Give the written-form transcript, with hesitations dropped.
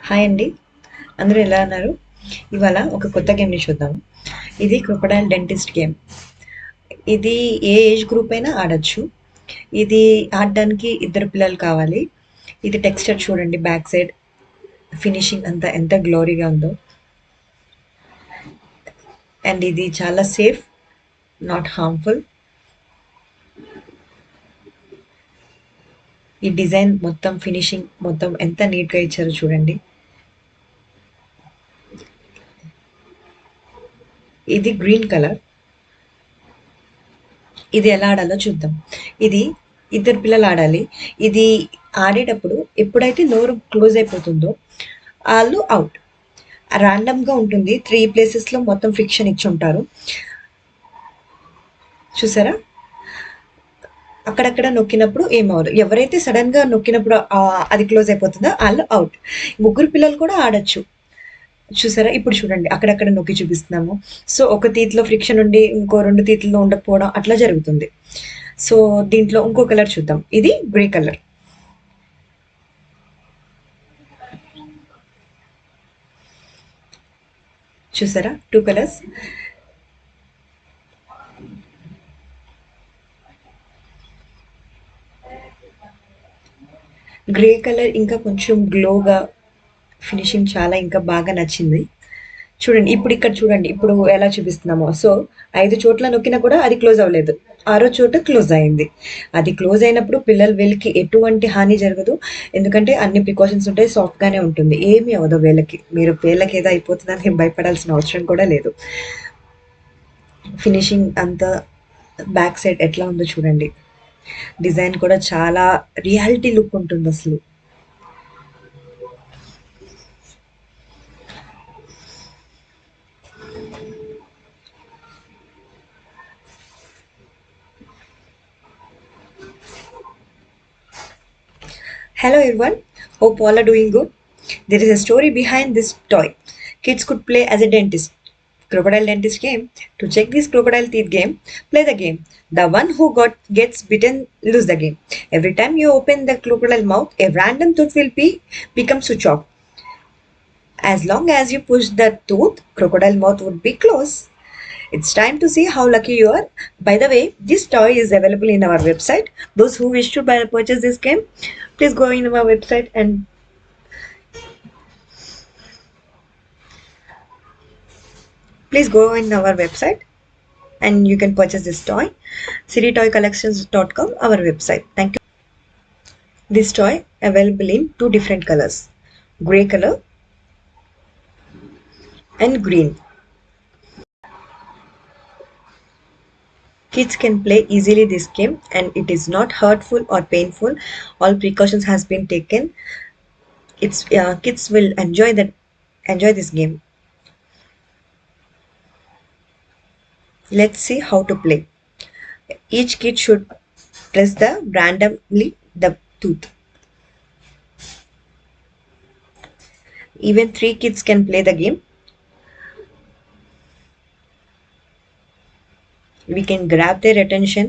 Hi అండి. అందరూ ఎలా ఉన్నారు? ఇవాళ ఒక కొత్త గేమ్‌ని చూద్దాం. ఇది క్రొకొడైల్ డెంటిస్ట్ గేమ్. ఇది ఏ ఏజ్ గ్రూప్ అయినా ఆడొచ్చు. ఇది ఆడడానికి ఇద్దరు పిల్లలు కావాలి. ఇది టెక్స్చర్ చూడండి, బ్యాక్ సైడ్ ఫినిషింగ్ అంతా ఎంత గ్లోరీగా ఉందో. అండ్ ఇది చాలా సేఫ్, నాట్ హార్మ్‌ఫుల్. ఈ డిజైన్ మొత్తం, ఫినిషింగ్ మొత్తం ఎంత నీట్‌గా ఇచ్చారో చూడండి. ఇది గ్రీన్ కలర్. ఇది ఎలా ఆడాలో చూద్దాం. ఇది ఇద్దరు పిల్లలు ఆడాలి. ఇది ఆడేటప్పుడు ఎప్పుడైతే నోరు క్లోజ్ అయిపోతుందో ఆళ్ళు ఔట్. ర్యాండమ్‌గా ఉంటుంది. 3 ప్లేసెస్‌లో మొత్తం ఫిక్షన్ ఇచ్చుంటారు. చూసారా? అక్కడక్కడ నొక్కినప్పుడు ఏమవ్వదు. ఎవరైతే సడెన్‌గా నొక్కినప్పుడు అది క్లోజ్ అయిపోతుందో ఆళ్ళు ఔట్. ముగ్గురు పిల్లలు కూడా ఆడొచ్చు. చూసారా? ఇప్పుడు చూడండి, అక్కడక్కడ నొక్కి చూపిస్తున్నాము. సో, ఒక తీత్‌లో ఫ్రిక్షన్ ఉండి ఇంకో 2 తీత్‌ల్లో ఉండకపోవడం అట్లా జరుగుతుంది. సో, దీంట్లో ఇంకో కలర్ చూద్దాం. ఇది గ్రే కలర్. చూసారా? 2 కలర్స్. గ్రే కలర్ ఇంకా కొంచెం గ్లోగా, ఫినిషింగ్ చాలా ఇంకా బాగా నచ్చింది. చూడండి, ఇప్పుడు ఇక్కడ చూడండి, ఇప్పుడు ఎలా చూపిస్తున్నామో. సో 5 చోట్ల నొక్కినా కూడా అది క్లోజ్ అవ్వలేదు. 6 చోట క్లోజ్ అయింది. అది క్లోజ్ అయినప్పుడు పిల్లల వేలికి ఎటువంటి హాని జరగదు. ఎందుకంటే అన్ని ప్రికాషన్స్ ఉంటాయి. సాఫ్ట్‌గానే ఉంటుంది. ఏమీ అవ్వదు వేళ్ళకి. మీరు వేళ్ళకి ఏదో అయిపోతుందని భయపడాల్సిన అవసరం కూడా లేదు. ఫినిషింగ్ అంతా బ్యాక్ సైడ్ ఎట్లా ఉందో చూడండి. డిజైన్ కూడా చాలా రియాలిటీ లుక్ ఉంటుంది అసలు. Hello everyone, hope all are doing good. There is a story behind this toy. Kids could play as a dentist. Crocodile dentist game. To check this crocodile teeth game, play the game. The one who gets bitten lose the game. Every time you open the crocodile mouth, a random tooth will become switch off. As long as you push the tooth, crocodile mouth would be closed. It's time to see how lucky you are. By the way, this toy is available in our website. Those who wish to purchase this game, please go in our website and you can purchase this toy. SiriToyCollections.com, our website. Thank you. This toy available in 2 different colors, grey color and green. Kids can play easily this game and it is not hurtful or painful. All precautions has been taken. Kids will enjoy this game. Let's see how to play. Each kid should press randomly the tooth. Even 3 kids can play the game. We can grab their attention